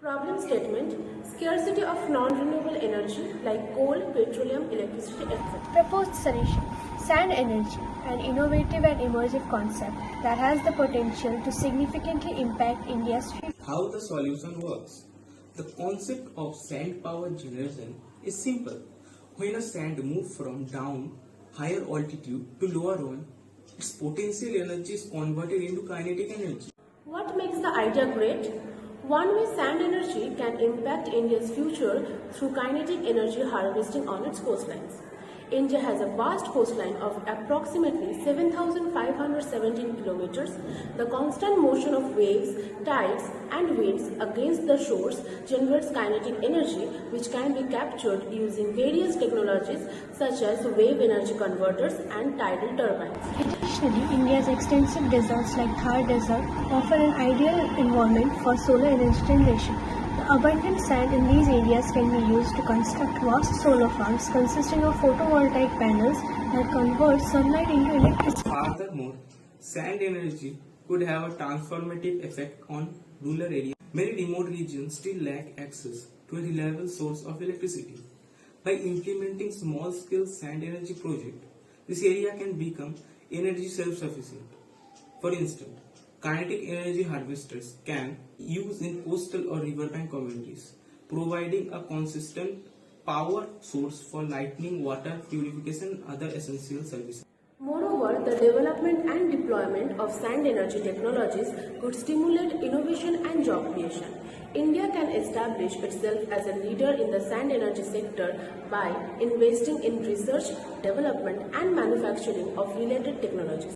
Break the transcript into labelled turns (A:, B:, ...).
A: Problem statement: scarcity of non-renewable energy like coal, petroleum, electricity, etc.
B: Proposed solution: sand energy, an innovative and emerging concept that has the potential to significantly impact India's future.
C: How the solution works. The concept of sand power generation is simple. When a sand moves from down higher altitude to lower one, its potential energy is converted into kinetic energy.
A: What makes the idea great? One way sand energy can impact India's future through kinetic energy harvesting on its coastlines. India has a vast coastline of approximately 7,517 kilometers. The constant motion of waves, tides, and winds against the shores generates kinetic energy, which can be captured using various technologies such as wave energy converters and tidal turbines.
B: Additionally, India's extensive deserts like Thar Desert offer an ideal environment for solar energy generation. The abundant sand in these areas can be used to construct vast solar farms consisting of photovoltaic panels that convert sunlight into electricity.
C: Furthermore, sand energy could have a transformative effect on rural areas. Many remote regions still lack access to a reliable source of electricity. By implementing small-scale sand energy projects, this area can become energy self-sufficient. For instance, kinetic energy harvesters can use in coastal or riverbank communities, providing a consistent power source for lighting, water purification, and other essential services.
A: Moreover, the development and deployment of sand energy technologies could stimulate innovation and job creation. India can establish itself as a leader in the sand energy sector by investing in research, development, and manufacturing of related technologies.